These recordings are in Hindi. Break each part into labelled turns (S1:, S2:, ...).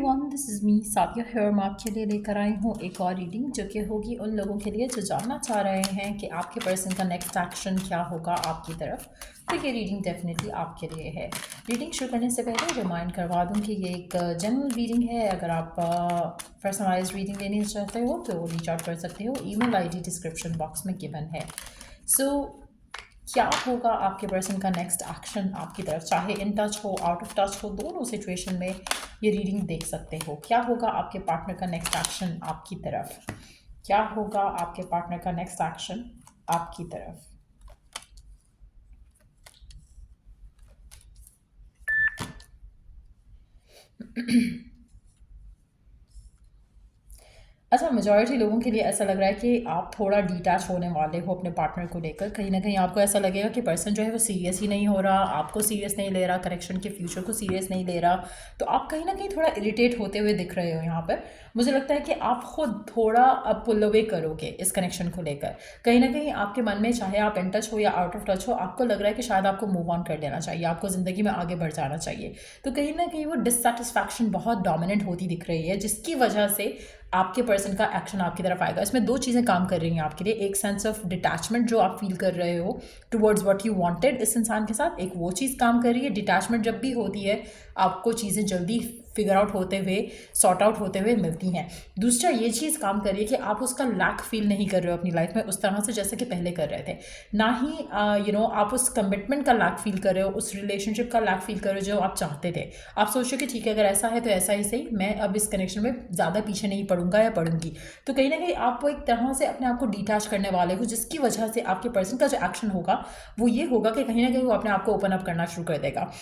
S1: Everyone, this is me Sadia here. मैं आपके लिए लेकर आई हूँ एक और रीडिंग जो कि होगी उन लोगों के लिए जो जानना चाह रहे हैं कि आपके पर्सन का नेक्स्ट एक्शन क्या होगा आपकी तरफ। तो ये रीडिंग डेफिनेटली आपके लिए है। रीडिंग शुरू करने से पहले रिमाइंड करवा दूँ कि ये एक जनरल रीडिंग है। अगर आप पर्सनलाइज्ड रीडिंग लेनी चाहते हो तो रीच आउट कर सकते हो। ईमेल आईडी डिस्क्रिप्शन बॉक्स में गिवन है। क्या होगा आपके पर्सन का नेक्स्ट एक्शन आपकी तरफ, चाहे इन टच हो आउट ऑफ टच हो, दोनों सिचुएशन में ये रीडिंग देख सकते हो। क्या होगा आपके पार्टनर का नेक्स्ट एक्शन आपकी तरफ? क्या होगा आपके पार्टनर का नेक्स्ट एक्शन आपकी तरफ? अच्छा, मेजॉरिटी लोगों के लिए ऐसा लग रहा है कि आप थोड़ा डिटैच होने वाले हो अपने पार्टनर को लेकर। कहीं ना कहीं आपको ऐसा लगेगा कि पर्सन जो है वो सीरियस ही नहीं हो रहा, आपको सीरियस नहीं ले रहा, कनेक्शन के फ्यूचर को सीरियस नहीं ले रहा। तो आप कहीं ना कहीं थोड़ा इरिटेट होते हुए दिख रहे हो यहाँ पर। मुझे लगता है कि आप खुद थोड़ा अब पुल अवे करोगे इस कनेक्शन को लेकर। कहीं ना कहीं आपके मन में, चाहे आप इन टच हो या आउट ऑफ टच हो, आपको लग रहा है कि शायद आपको मूव ऑन कर लेना चाहिए, आपको ज़िंदगी में आगे बढ़ जाना चाहिए। तो कहीं ना कहीं वो डिससेटिस्फैक्शन बहुत डोमिनेंट होती दिख रही है, जिसकी वजह से आपके पर्सन का एक्शन आपकी तरफ आएगा। इसमें दो चीज़ें काम कर रही हैं आपके लिए। एक सेंस ऑफ डिटैचमेंट जो आप फील कर रहे हो टुवर्ड्स व्हाट यू वांटेड इस इंसान के साथ, एक वो चीज़ काम कर रही है। डिटैचमेंट जब भी होती है आपको चीज़ें जल्दी फिगर आउट होते हुए, सॉर्ट आउट होते हुए मिलती हैं। दूसरा ये चीज़ काम कर रही है कि आप उसका लैक फील नहीं कर रहे हो अपनी लाइफ में उस तरह से जैसे कि पहले कर रहे थे। ना ही आप उस कमिटमेंट का लैक फील कर रहे हो, उस रिलेशनशिप का लैक फील कर रहे हो जो आप चाहते थे। आप सोच रहे हो कि ठीक है, अगर ऐसा है तो ऐसा ही सही, मैं अब इस कनेक्शन में ज़्यादा पीछे नहीं पड़ूंगा या पड़ूंगी। तो कहीं ना कहीं आप वो एक तरह से अपने आप को डिटैच करने वाले हो, जिसकी वजह से आपके पर्सन का जो एक्शन होगा वो ये होगा कि कहीं ना कहीं वो अपने आप को ओपन अप करना शुरू कर देगा।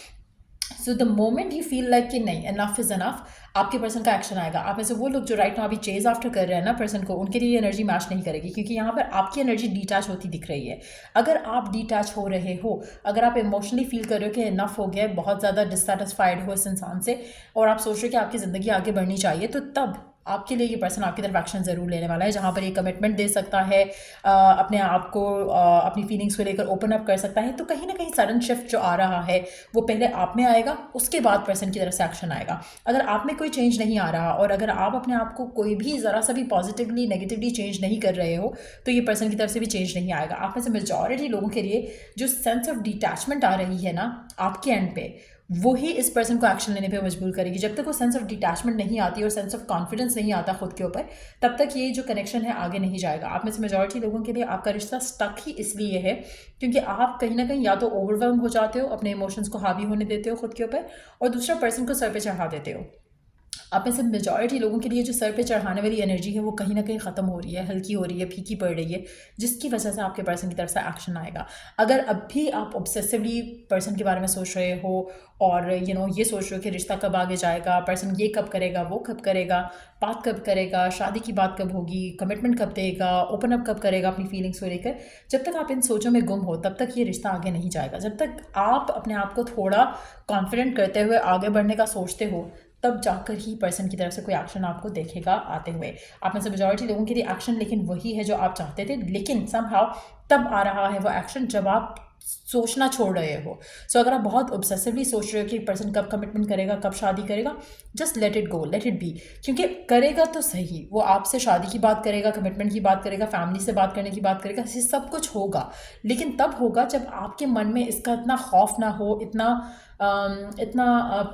S1: So the moment you feel like कि नहीं, इनफ इज़ इनफ, आपके पर्सन का एक्शन आएगा। आप में से वो लोग जो राइट नाउ अभी चेज आफ्टर कर रहे हैं ना पर्सन को, उनके लिए एनर्जी मैच नहीं करेगी, क्योंकि यहाँ पर आपकी एनर्जी डिटैच होती दिख रही है। अगर आप डिटैच हो रहे हो, अगर आप इमोशनली फील कर रहे हो कि इनफ हो गया, बहुत ज़्यादा डिससेटिस्फाइड हो इस इंसान से, और आप सोच रहे हो कि आपकी ज़िंदगी आगे बढ़नी चाहिए, तो तब आपके लिए ये पर्सन आपकी तरफ एक्शन ज़रूर लेने वाला है, जहाँ पर ये कमिटमेंट दे सकता है, अपने आप को, अपनी फीलिंग्स को लेकर ओपन अप कर सकता है। तो कहीं ना कहीं सडन शिफ्ट जो आ रहा है वो पहले आप में आएगा, उसके बाद पर्सन की तरफ से एक्शन आएगा। अगर आप में कोई चेंज नहीं आ रहा और अगर आप अपने आप को कोई भी ज़रा सा भी पॉजिटिवली नेगेटिवली चेंज नहीं कर रहे हो, तो ये पर्सन की तरफ से भी चेंज नहीं आएगा। आप में से मेजॉरिटी लोगों के लिए जो सेंस ऑफ डिटैचमेंट आ रही है ना आपके एंड पे, वही इस पर्सन को एक्शन लेने पे मजबूर करेगी। जब तक वो सेंस ऑफ डिटैचमेंट नहीं आती और सेंस ऑफ कॉन्फिडेंस नहीं आता खुद के ऊपर, तब तक ये जो कनेक्शन है आगे नहीं जाएगा। आप में से मेजॉरिटी लोगों के लिए आपका रिश्ता स्टक ही इसलिए है क्योंकि आप कहीं ना कहीं या तो ओवरवेल्म हो जाते हो, अपने इमोशंस को हावी होने देते हो खुद के ऊपर, और दूसरा पर्सन को सर पे चढ़ा देते हो। आप में से मेजॉरिटी लोगों के लिए जो सर पे चढ़ाने वाली एनर्जी है वो कहीं ना कहीं ख़त्म हो रही है, हल्की हो रही है, फीकी पड़ रही है, जिसकी वजह से आपके पर्सन की तरफ से एक्शन आएगा। अगर अब भी आप ऑब्सेसिवली पर्सन के बारे में सोच रहे हो और ये सोच रहे हो कि रिश्ता कब आगे जाएगा, पर्सन ये कब करेगा, वो कब करेगा, बात कब करेगा, शादी की बात कब होगी, कमिटमेंट कब देगा, ओपन अप कब करेगा अपनी फीलिंग्स को लेकर, जब तक आप इन सोचों में गुम हो तब तक ये रिश्ता आगे नहीं जाएगा। जब तक आप अपने आप को थोड़ा कॉन्फिडेंट करते हुए आगे बढ़ने का सोचते हो, तब जाकर ही पर्सन की तरफ से कोई एक्शन आपको देखेगा आते हुए। आप में से मेजॉरिटी लोगों के लिए एक्शन लेकिन वही है जो आप चाहते थे, लेकिन समहाउ तब आ रहा है वो एक्शन जब आप सोचना छोड़ रहे हो। सो अगर आप बहुत ऑब्सेसिवली सोच रहे हो कि पर्सन कब कमिटमेंट करेगा, कब शादी करेगा, just let it go, let it be. क्योंकि करेगा तो सही, वो आपसे शादी की बात करेगा, कमिटमेंट की बात करेगा, फैमिली से बात करने की बात करेगा, ये सब कुछ होगा, लेकिन तब होगा जब आपके मन में इसका इतना खौफ ना हो, इतना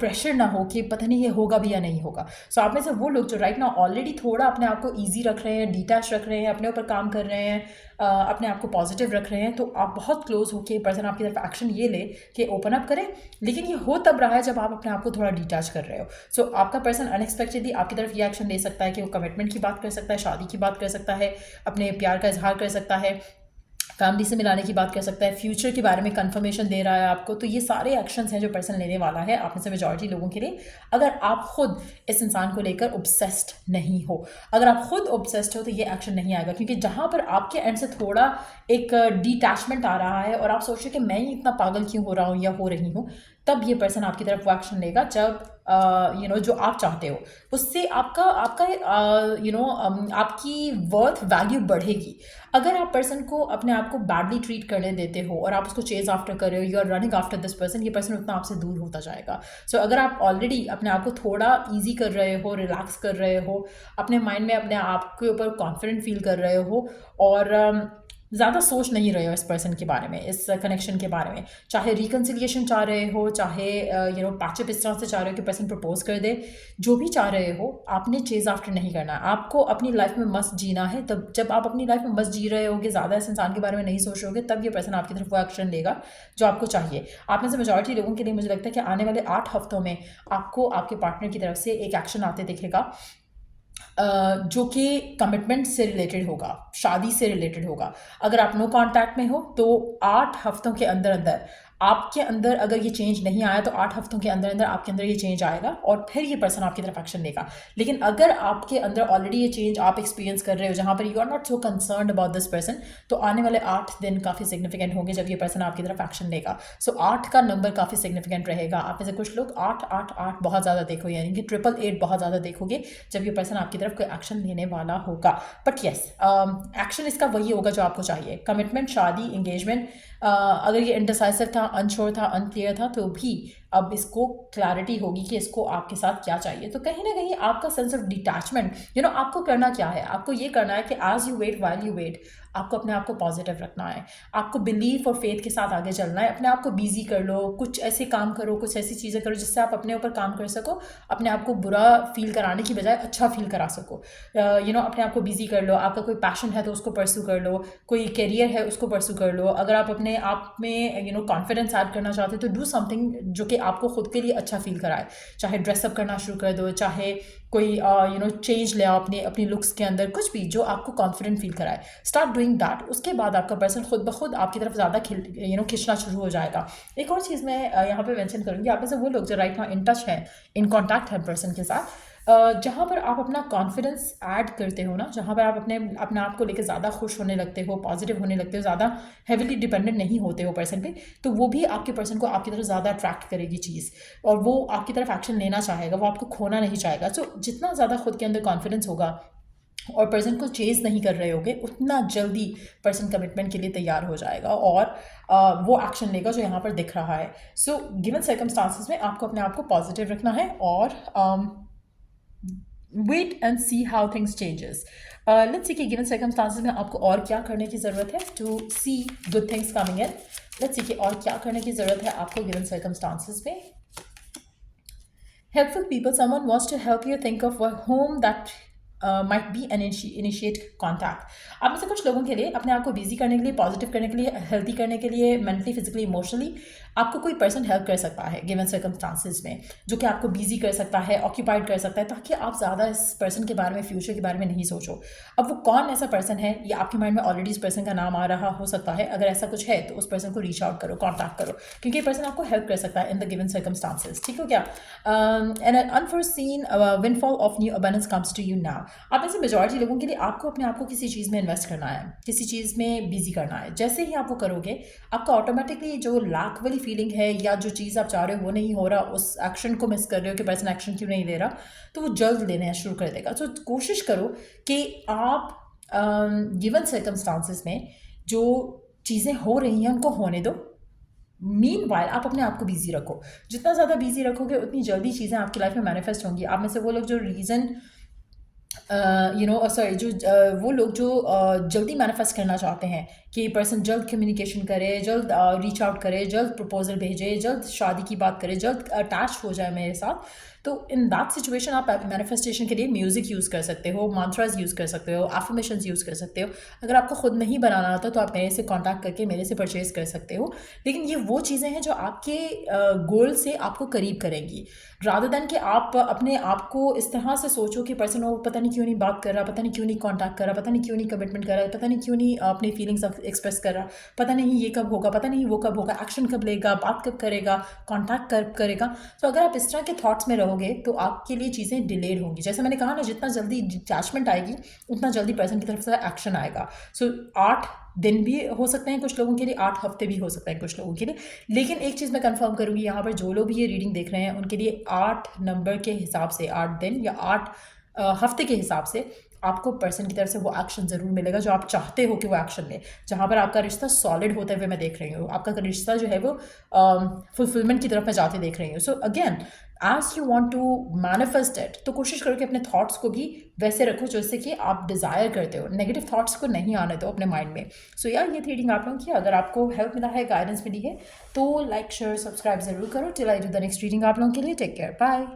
S1: प्रेशर ना हो कि पता नहीं ये होगा भी या नहीं होगा। सो आप में से वो लोग जो राइट नाउ ऑलरेडी थोड़ा अपने आप को ईजी रख रहे हैं, डिटैच रख रहे हैं, अपने ऊपर काम कर रहे हैं, अपने आप को पॉजिटिव रख रहे हैं, तो आप बहुत क्लोज होके पर्सन आपकी तरफ एक्शन ये ले कि ओपन अप करें। लेकिन ये हो तब रहा है जब आप अपने आप को थोड़ा डिटैच कर रहे हो। सो आपका पर्सन अनएक्सपेक्टेडली आपकी तरफ ये एक्शन ले सकता है कि वो कमिटमेंट की बात कर सकता है, शादी की बात कर सकता है, अपने प्यार का इजहार कर सकता है, फैमिली से मिलाने की बात कर सकता है, फ्यूचर के बारे में कंफर्मेशन दे रहा है आपको। तो ये सारे एक्शंस हैं जो पर्सन लेने वाला है आप में से मेजॉरिटी लोगों के लिए, अगर आप खुद इस इंसान को लेकर ऑब्सेस्ड नहीं हो। अगर आप खुद ऑब्सेस्ड हो तो ये एक्शन नहीं आएगा, क्योंकि जहाँ पर आपके एंड से थोड़ा एक डिटैचमेंट आ रहा है और आप सोच रहे कि मैं ही इतना पागल क्यों हो रहा हूँ या हो रही हूँ, तब ये पर्सन आपकी तरफ वो एक्शन लेगा जब जो आप चाहते हो, उससे आपका आपका आपकी वर्थ वैल्यू बढ़ेगी। अगर आप पर्सन को अपने आप को बैडली ट्रीट करने देते हो और आप उसको चेज आफ्टर कर रहे हो, you are running after this person, ये पर्सन उतना आपसे दूर होता जाएगा। सो अगर आप ऑलरेडी अपने आप को थोड़ा ईजी कर रहे हो, रिलैक्स कर रहे हो, अपने माइंड में अपने आप के ऊपर कॉन्फिडेंट फील कर रहे हो और ज़्यादा सोच नहीं रहे हो इस पर्सन के बारे में, इस कनेक्शन के बारे में, चाहे रिकन्सिलिएशन चाह रहे हो, चाहे पैचअप इस तरह से चाह रहे हो कि पर्सन प्रपोज कर दे, जो भी चाह रहे हो, आपने चेज आफ्टर नहीं करना है। आपको अपनी लाइफ में मस्त जीना है। तब जब आप अपनी लाइफ में मस्त जी रहे होगे, ज़्यादा इस इंसान के बारे में नहीं सोच रहे होगे, तब ये पर्सन आपकी तरफ वो एक्शन लेगा जो आपको चाहिए। आप में से मेजॉरिटी लोगों के लिए मुझे लगता है कि आने वाले 8 हफ्तों में आपको आपके पार्टनर की तरफ से एक एक्शन आते दिखेगा, जो कि कमिटमेंट से रिलेटेड होगा, शादी से रिलेटेड होगा। अगर आप नो कांटेक्ट में हो तो 8 हफ्तों के अंदर अंदर आपके अंदर अगर ये चेंज नहीं आया तो 8 हफ्तों के अंदर अंदर आपके अंदर ये चेंज आएगा और फिर ये पर्सन आपकी तरफ एक्शन लेगा। लेकिन अगर आपके अंदर ऑलरेडी ये चेंज आप एक्सपीरियंस कर रहे हो, जहाँ पर you are not so concerned about this person, तो आने वाले 8 दिन काफ़ी सिग्निफिकेंट होंगे जब ये पर्सन आपकी तरफ एक्शन लेगा। सो 8 का नंबर काफ़ी सिग्निफिकेंट रहेगा। आप में से कुछ लोग 8 8 8 बहुत ज़्यादा देखो, यानी कि 888 बहुत ज़्यादा देखोगे जब ये पर्सन आपकी तरफ कोई एक्शन लेने वाला होगा। बट येस, एक्शन इसका वही होगा जो आपको चाहिए, कमिटमेंट, शादी, एंगेजमेंट। अगर ये इनडिसाइसिव था, अनश्योर था, अनक्लियर था, तो भी अब इसको क्लैरिटी होगी कि इसको आपके साथ क्या चाहिए। तो कहीं ना कहीं आपका सेंस ऑफ डिटैचमेंट, आपको करना क्या है, आपको ये करना है कि as you wait while you wait, आपको अपने आप को पॉजिटिव रखना है, आपको बिलीफ और फेथ के साथ आगे चलना है। अपने आप को बिजी कर लो, कुछ ऐसे काम करो, कुछ ऐसी चीज़ें करो जिससे आप अपने ऊपर काम कर सको, अपने आप को बुरा फील कराने की बजाय अच्छा फील करा सको। अपने आप को बिजी कर लो। आपका कोई पैशन है तो उसको परस्यू कर लो, कोई करियर है उसको परस्यू कर लो। अगर आप अपने आप में कॉन्फिडेंस ऐड करना चाहते हो तो डू समथिंग जो कि आपको खुद के लिए अच्छा फील कराए। चाहे ड्रेसअप करना शुरू कर दो, चाहे कोई चेंज ले आओ अपने अपनी लुक्स के अंदर, कुछ भी जो आपको कॉन्फिडेंट फील कराए, स्टार्ट डूइंग दैट। उसके बाद आपका पर्सन खुद ब खुद आपकी तरफ ज़्यादा खिंचना शुरू हो जाएगा। एक और चीज़ मैं यहाँ पे मेंशन करूँगी, आप में से वो लोग जो राइट नाउ इन टच है, इन कॉन्टैक्ट है पर्सन के साथ, जहाँ पर आप अपना कॉन्फिडेंस ऐड करते हो ना, जहाँ पर आप अपने आप को लेकर ज़्यादा खुश होने लगते हो, पॉजिटिव होने लगते हो, ज़्यादा हेविली डिपेंडेंट नहीं होते हो पर्सन पे, तो वो भी आपके पर्सन को आपकी तरफ ज़्यादा अट्रैक्ट करेगी चीज़, और वो आपकी तरफ एक्शन लेना चाहेगा, वो आपको खोना नहीं चाहेगा। सो जितना ज़्यादा खुद के अंदर कॉन्फिडेंस होगा और पर्सन को चेज नहीं कर रहे होगे, उतना जल्दी पर्सन कमिटमेंट के लिए तैयार हो जाएगा और वो एक्शन लेगा जो यहाँ पर दिख रहा है। सो गिवन सर्कमस्टांसिस में आपको अपने आप को पॉजिटिव रखना है और wait and see how things changes. Let's see कि given circumstances में आपको और क्या करने की ज़रूरत है to see good things coming in. Let's see कि और क्या करने की ज़रूरत है आपको given circumstances में. Helpful people, someone wants to help you think of whom that might be an initiate contact. आप में से कुछ लोगों के लिए अपने आप को बिजी करने के लिए, पॉजिटिव करने के लिए, हेल्थी करने के लिए, मेंटली, फिजिकली, इमोशनली आपको कोई पर्सन हेल्प कर सकता है गिवन सर्कमस्टांसिस में, जो कि आपको बिजी कर सकता है, ऑक्यूपाइड कर सकता है, ताकि आप ज़्यादा इस पर्सन के बारे में, फ्यूचर के बारे में नहीं सोचो। अब वो कौन ऐसा पर्सन है, ये आपके माइंड में ऑलरेडी इस पर्सन का नाम आ रहा हो सकता है। अगर ऐसा कुछ है तो उस पर्सन को रीच आउट करो, कॉन्टैक्ट करो, क्योंकि ये पर्सन आपको हेल्प कर सकता है इन द गिवन सर्कमस्टांसिस। ठीक हो क्या? An unforeseen windfall of new abundance comes to you now. आप में से मेजॉरिटी लोगों के लिए आपको अपने आप को किसी चीज़ में इन्वेस्ट करना है, किसी चीज़ में बिजी करना है। जैसे ही आप वो करोगे, आपका ऑटोमेटिकली जो लैक वाली फीलिंग है या जो चीज़ आप चाह रहे हो वो नहीं हो रहा, उस एक्शन को मिस कर रहे हो कि पर्सन एक्शन क्यों नहीं ले रहा, तो वो जल्द लेने शुरू कर देगा। तो कोशिश करो कि आप गिवन सर्कमस्टांसिस में जो चीज़ें हो रही हैं उनको होने दो। मीनवाइल आप अपने आप को बिजी रखो। जितना ज़्यादा बिजी रखोगे उतनी जल्दी चीज़ें आपकी लाइफ में मैनिफेस्ट होंगी। आप में से वो लोग जो रीज़न वो लोग जो जल्दी मैनिफेस्ट करना चाहते हैं कि पर्सन जल्द कम्युनिकेशन करे, जल्द रीच आउट करे, जल्द प्रपोजल भेजे, जल्द शादी की बात करे, जल्द अटैच हो जाए मेरे साथ, तो इन दैट सिचुएशन आप मैनिफेस्टेशन के लिए म्यूज़िक यूज़ कर सकते हो, मंत्रास यूज़ कर सकते हो, एफर्मेशंस यूज़ कर सकते हो। अगर आपको खुद नहीं बनाना आता तो आप मेरे से कांटेक्ट करके मेरे से परचेज़ कर सकते हो। लेकिन ये वो चीज़ें हैं जो आपके गोल से आपको करीब करेंगी, रादर दैन कि आप अपने आप को इस तरह से सोचो कि पर्सन वो पता नहीं क्यों नहीं बात कर रहा, पता नहीं क्यों नहीं कांटेक्ट कर रहा, पता नहीं क्यों नहीं कमिटमेंट कर रहा, पता नहीं क्यों नहीं अपनी फीलिंग्स एक्सप्रेस कर रहा, पता नहीं ये कब होगा, पता नहीं वो कब होगा, एक्शन कब लेगा, बात कब करेगा, कांटेक्ट कब करेगा। तो अगर आप इस तरह के थॉट्स में रहोगे करोगे तो आपके लिए चीज़ें डिलेड होंगी। जैसे मैंने कहा ना, जितना जल्दी डिटैचमेंट आएगी उतना जल्दी पर्सन की तरफ से एक्शन आएगा। सो 8 दिन भी हो सकते हैं कुछ लोगों के लिए, 8 हफ्ते भी हो सकते हैं कुछ लोगों के लिए। लेकिन एक चीज़ मैं कंफर्म करूँगी, यहाँ पर जो लोग भी ये रीडिंग देख रहे हैं उनके लिए 8 नंबर के हिसाब से, 8 दिन या 8 हफ्ते के हिसाब से आपको पर्सन की तरफ से वो एक्शन ज़रूर मिलेगा जो आप चाहते हो कि वो एक्शन ले। जहाँ पर आपका रिश्ता सॉलिड होते हुए मैं देख रही हूँ, आपका रिश्ता जो है वो फुलफिलमेंट की तरफ मैं जाते देख रही हूँ। So again, as you want to manifest it, तो कोशिश करो कि अपने थॉट्स को भी वैसे रखो जैसे कि आप डिज़ायर करते हो। नेगेटिव थॉट्स को नहीं आने दो अपने माइंड में। सो यार, ये रीडिंग आप लोगों की, अगर आपको हेल्प मिला है, गाइडेंस मिली है, तो लाइक शेयर सब्सक्राइब ज़रूर करो। Till I do the next reading आप लोगों के लिए, टेक केयर, बाय।